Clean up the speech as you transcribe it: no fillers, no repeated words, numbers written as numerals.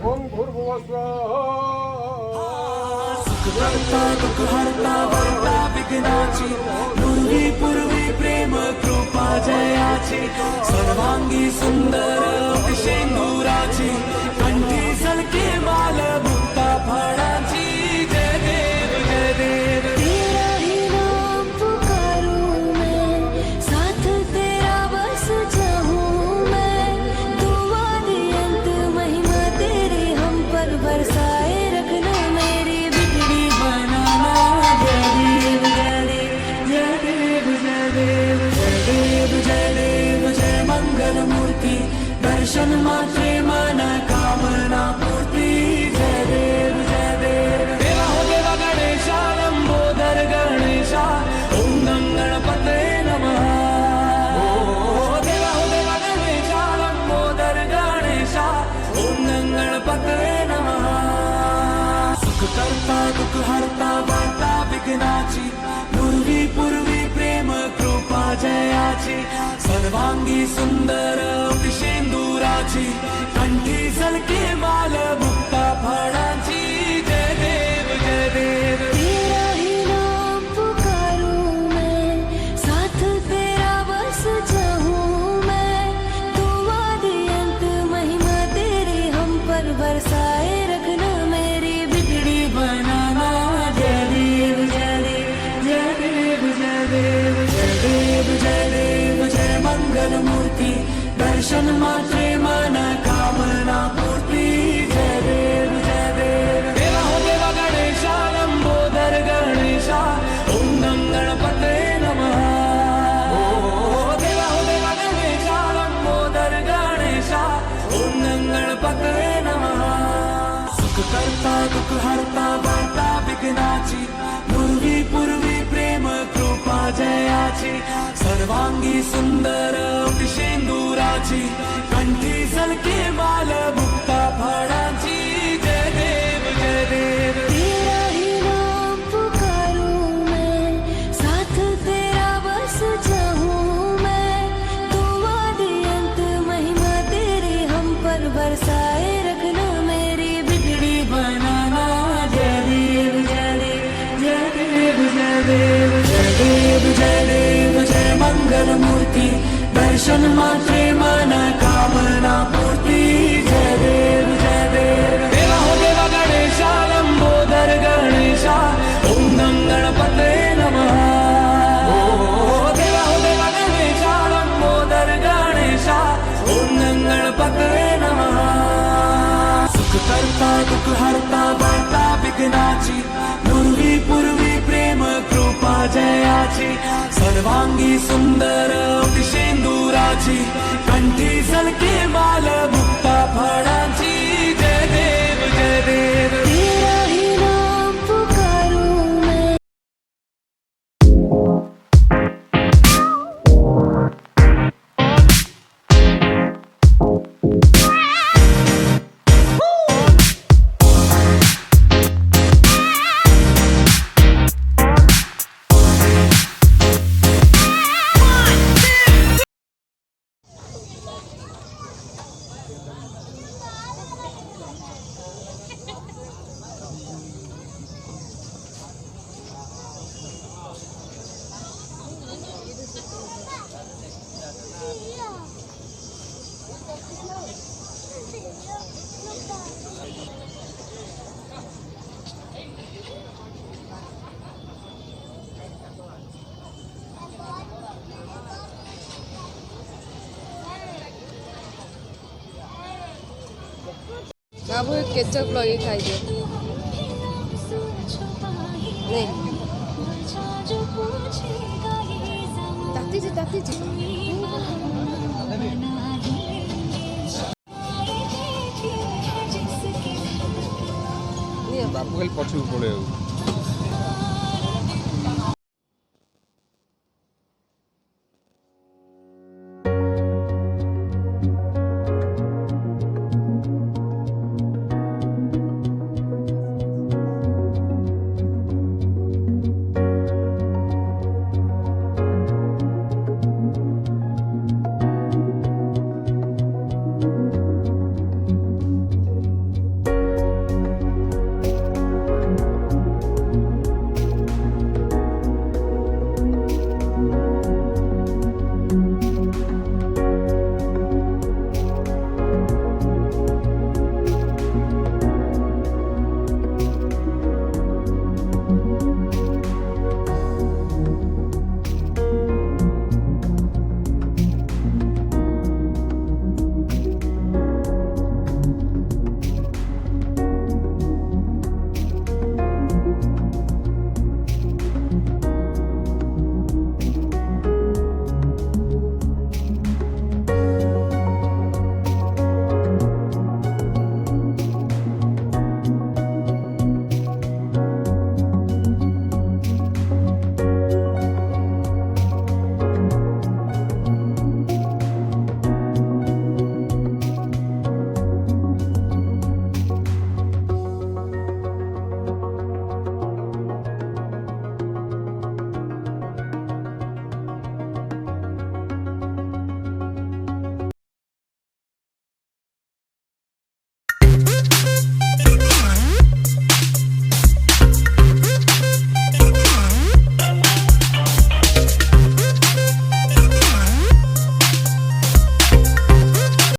ओम भूर्भुवः स्वः करता दुख हरता वरता विघ्नाची पूर्वी प्रेम कृपा जयाची सर्वांगी सुंदर शेंदुराची कंठी सलके माल मुक्ता फळाची जय देव जय देव तेरा ही नाम पुकारूं मैं साथ तेरा बस चाहूं मैं दुआ दी अंत महिमा तेरी हम पर बरसाए रखना मेरी बिगड़ी बनाना जय देव जय देव जय देव जय देव जय देव जय देव जय मंगल मूर्ति दर्शन मात्रे मन कामना पूर्ति जय देव जय देव देवा हो देवा गणेशा लंबोदर गणेशा ओम गं गणपते नमः देवा हो देवा गणेशा लंबोदर गणेशा ओम गं गणपते नमः सुख करता दुख हरता वार्ता विघ्नाची पूर्वी प्रेम कृपा जयाची सर्वांगी सुंदर शेंदुराची कंठी सलके माल मुक्ता फळाची जय देव जय देव तेरा ही नाम पुकारूं मैं साथ तेरा बस चाहूं मैं दुआ दी अंत महिमा तेरी हम पर बरसाए रखना मेरी बिगड़ी बनाना जय देव जय देव जय देव जय देव जय देव जय देव जय मंगल मूर्ति दर्शन मात्रे मन कामना पूर्ति जय देव जय देव देवा हो देवा गणेशा लंबोदर गणेशा ओम गं गणपते नमः देवा हो देवा गणेशा लंबोदर गणेशा ओम गं गणपते नमः सुख करता दुख हरता वार्ता विघ्नाची पूर्वी प्रेम कृपा जयाची सर्वांगी सुंदर शेंदुराची कंठी सलके माल मुक्ता फळाची जय देव जय देव तेरा ही नाम पुकारूं मैं साथ तेरा बस चाहूं मैं दुआ दी अंत महिमा तेरी हम पर बरसाए रखना मेरी बिगड़ी बनाना जय देव जय देव जय देव जय देव जय देव जय देव जय मंगल मूर्ति दर्शन मात्रे मन कामना पूर्ति जय देव जय देव देवा हो देवा गणेशा लंबोदर गणेशा ओम गं गणपते नमः देवा हो देवा गणेशा लंबोदर गणेशा ओम गं गणपते नमः सुख करता दुख हरता वार्ता विघ्नाची पूर्वी प्रेम कृपा जयाची सर्वांगी सुंदर शेंदुराची कंठी सलके माल मुक्ता फळाची जय देव जय देव तेरा ही नाम पुकारूं मैं बाबू केचप लगे खाइए नहीं ताती बापू खाली पछू पड़े